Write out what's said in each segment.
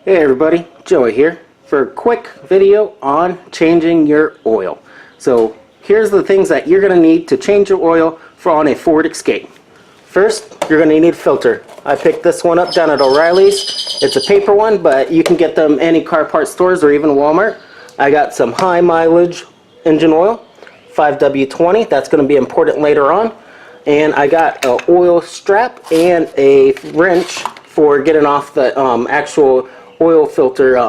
Hey everybody, Joey here for a quick video on changing your oil. So here's the things that you're going to need to change your oil for on a Ford Escape. First, you're going to need a filter. I picked this one up down at O'Reilly's. It's a paper one, but you can get them any car parts stores or even Walmart. I got some high mileage engine oil, 5W20. That's going to be important later on. And I got an oil strap and a wrench for getting off the actual oil filter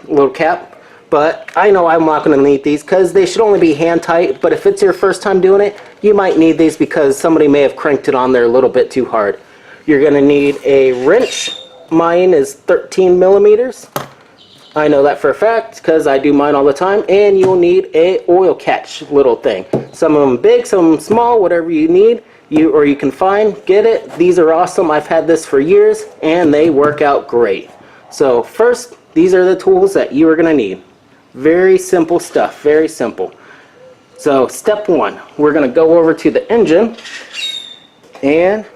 little cap. But I know I'm not going to need these because they should only be hand tight. But if it's your first time doing it, you might need these because somebody may have cranked it on there a little bit too hard. You're going to need a wrench. Mine is 13 millimeters. I know that for a fact because I do mine all the time. And you'll need a oil catch little thing. Some of them big, some of them small, whatever you need. You can find, get it. These are awesome. I've had this for years and they work out great. So first, these are the tools that you are going to need. Very simple stuff, very simple. So step one, we're going to go over to the engine and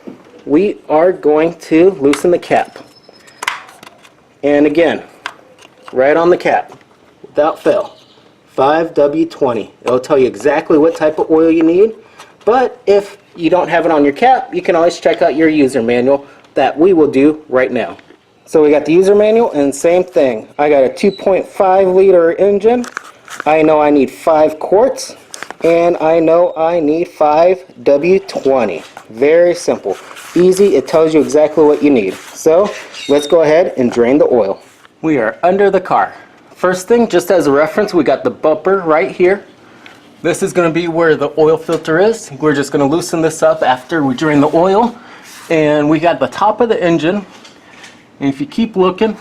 we are going to loosen the cap. And again, right on the cap, without fail, 5W20. It'll tell you exactly what type of oil you need, but if you don't have it on your cap, you can always check out your user manual that we will do right now. So we got the user manual and same thing. I got a 2.5 liter engine. I know I need 5 quarts and I know I need 5W20. Very simple. Easy. It tells you exactly what you need. So let's go ahead and drain the oil. We are under the car. First thing, just as a reference, we got the bumper right here. This is going to be where the oil filter is. We're just going to loosen this up after we drain the oil. And we got the top of the engine. And if you keep looking,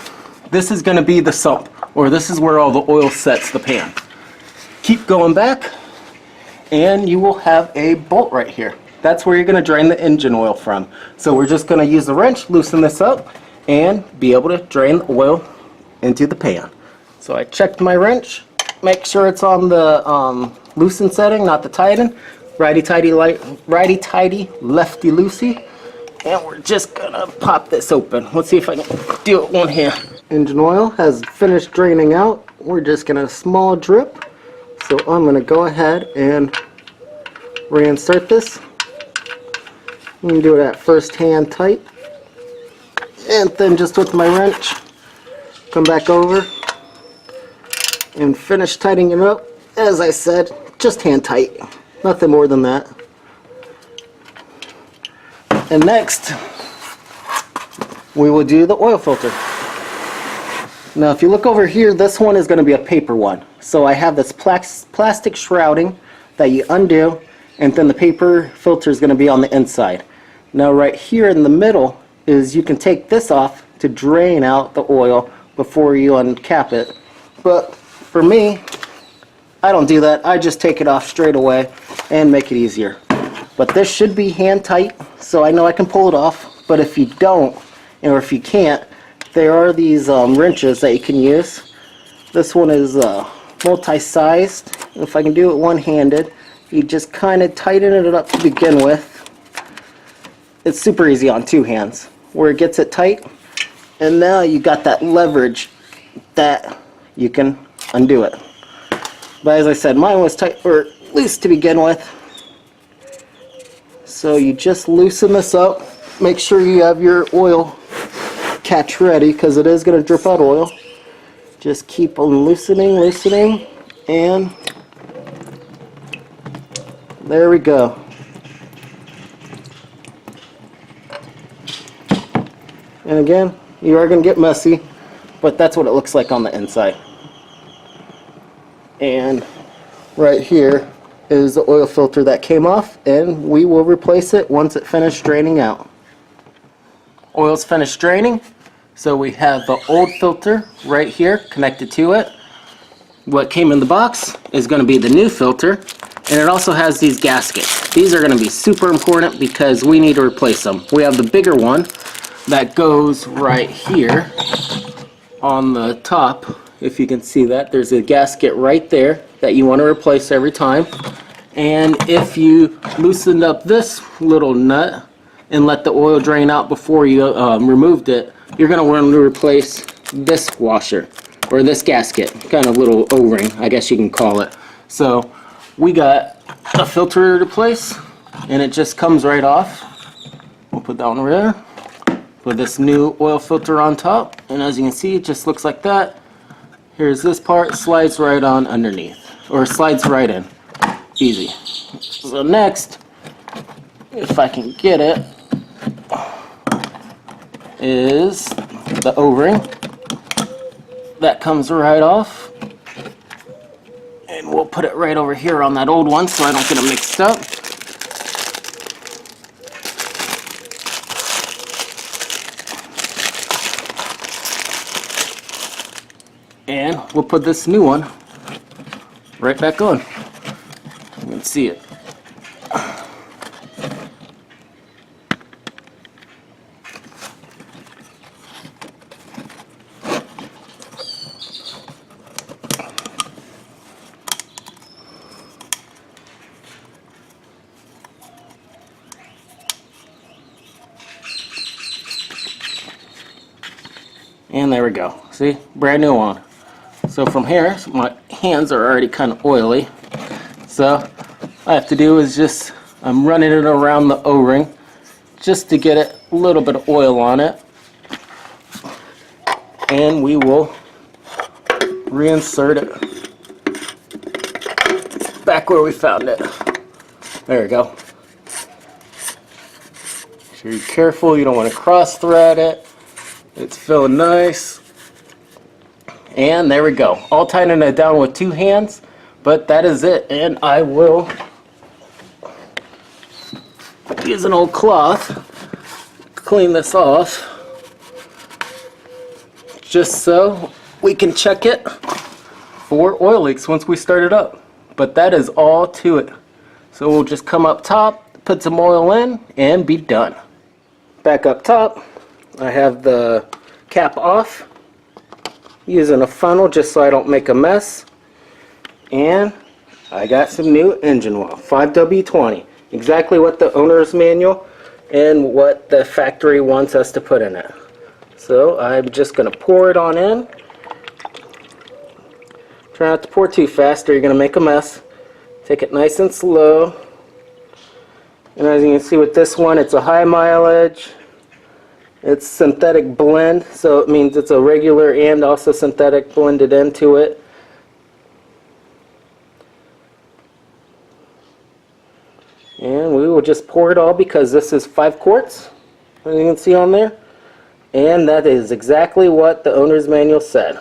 this is going to be the sump, or this is where all the oil sets the pan. Keep going back, and you will have a bolt right here. That's where you're going to drain the engine oil from. So we're just going to use the wrench, loosen this up, and be able to drain the oil into the pan. So I checked my wrench, make sure it's on the loosen setting, not the tighten. Righty-tighty, lefty-loosey. And we're just gonna pop this open. Let's see if I can do it one hand. Engine oil has finished draining out. We're just gonna small drip. So I'm gonna go ahead and reinsert this. You can do it at first hand tight. And then just with my wrench, come back over and finish tightening it up. As I said, just hand tight. Nothing more than that. And next, we will do the oil filter. Now, if you look over here, this one is going to be a paper one. So I have this plastic shrouding that you undo, and then the paper filter is going to be on the inside. Now, right here in the middle is you can take this off to drain out the oil before you uncap it. But for me, I don't do that. I just take it off straight away and make it easier. But this should be hand tight, so I know I can pull it off. But if you don't, or if you can't, there are these wrenches that you can use. This one is multi-sized. If I can do it one-handed, you just kind of tighten it up to begin with. It's super easy on two hands, where it gets it tight. And now you got that leverage that you can undo it. But as I said, mine was tight or loose to begin with. So you just loosen this up, make sure you have your oil catch ready because it is going to drip out oil. Just keep on loosening, and there we go. And again, you are going to get messy, but that's what it looks like on the inside. And right here is the oil filter that came off, and we will replace it once it finished draining out. Oil's finished draining, so we have the old filter right here connected to it. What came in the box is going to be the new filter, and it also has these gaskets. These are going to be super important because we need to replace them. We have the bigger one that goes right here on the top. If you can see that, there's a gasket right there that you want to replace every time. And if you loosened up this little nut and let the oil drain out before you removed it, you're going to want to replace this washer, or this gasket, kind of little O-ring, I guess you can call it. So we got a filter to place, and it just comes right off. We'll put that one over there. Put this new oil filter on top, and as you can see, it just looks like that. Here's this part, slides right on underneath, or slides right in. Easy. So next, if I can get it, is the O-ring. That comes right off. And we'll put it right over here on that old one so I don't get them mixed up. And we'll put this new one right back on. You can see it. And there we go. See? Brand new on. So from here, my hands are already kind of oily. So all I have to do is just, I'm running it around the O-ring just to get a little bit of oil on it. And we will reinsert it back where we found it. There we go. Make sure you're careful, you don't want to cross thread it. It's feeling nice. And there we go. All tightening it down with two hands, but that is it. And I will use an old cloth, clean this off, just so we can check it for oil leaks once we start it up. But that is all to it. So we'll just come up top, put some oil in, and be done. Back up top, I have the cap off, using a funnel just so I don't make a mess. And I got some new engine oil, 5W20, exactly what the owner's manual and what the factory wants us to put in it. So I'm just going to pour it on in. Try not to pour too fast or you're going to make a mess. Take it nice and slow. And as you can see with this one, it's a high mileage. It's synthetic blend, so it means it's a regular and also synthetic blended into it. And we will just pour it all because this is 5 quarts, as you can see on there. And that is exactly what the owner's manual said.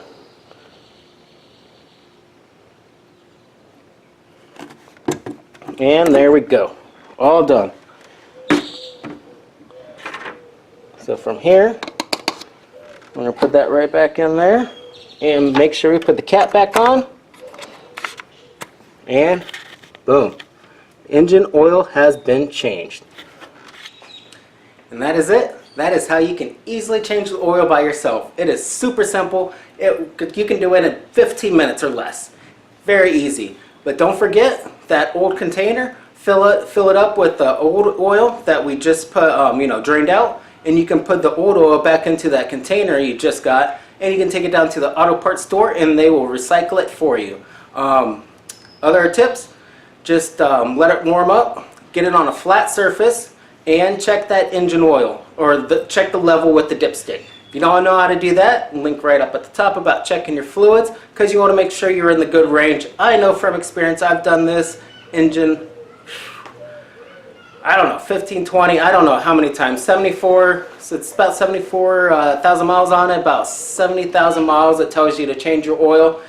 And there we go. All done. So from here, I'm going to put that right back in there and make sure we put the cap back on. And boom. Engine oil has been changed. And that is it. That is how you can easily change the oil by yourself. It is super simple. You can do it in 15 minutes or less. Very easy. But don't forget that old container, fill it up with the old oil that we just put, drained out. And you can put the old oil back into that container you just got, and you can take it down to the auto parts store and they will recycle it for you. Other tips, just let it warm up, get it on a flat surface, and check that engine oil, or check the level with the dipstick. If you don't know how to do that, link right up at the top about checking your fluids, because you want to make sure you're in the good range. I know from experience, I've done this engine, I don't know, 15, 20, I don't know how many times, 74, so it's about 74,000 miles on it, about 70,000 miles it tells you to change your oil.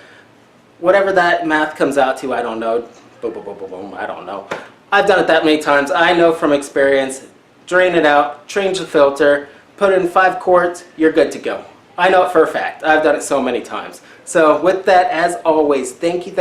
Whatever that math comes out to, I don't know. Boom, boom, boom, boom, boom, I don't know. I've done it that many times. I know from experience. Drain it out, change the filter, put it in 5 quarts, you're good to go. I know it for a fact. I've done it so many times. So with that, as always, thank you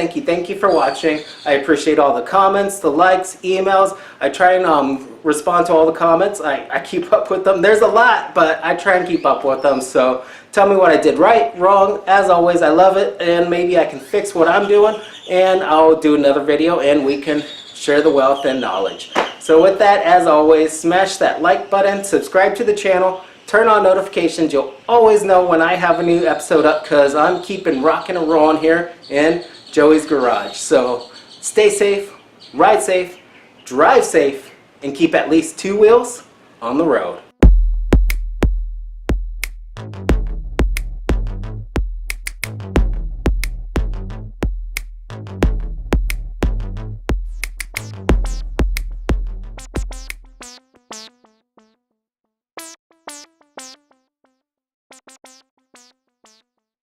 for watching. I appreciate all the comments, the likes, emails. I try and respond to all the comments. I keep up with them. There's a lot, but I try and keep up with them. So tell me what I did right, wrong. As always, I love it, and maybe I can fix what I'm doing, and I'll do another video, and we can share the wealth and knowledge. So with that, as always, smash that like button, subscribe to the channel, turn on notifications. You'll always know when I have a new episode up because I'm keeping rocking and rolling here in Joey's garage. So stay safe, ride safe, drive safe, and keep at least 2 wheels on the road.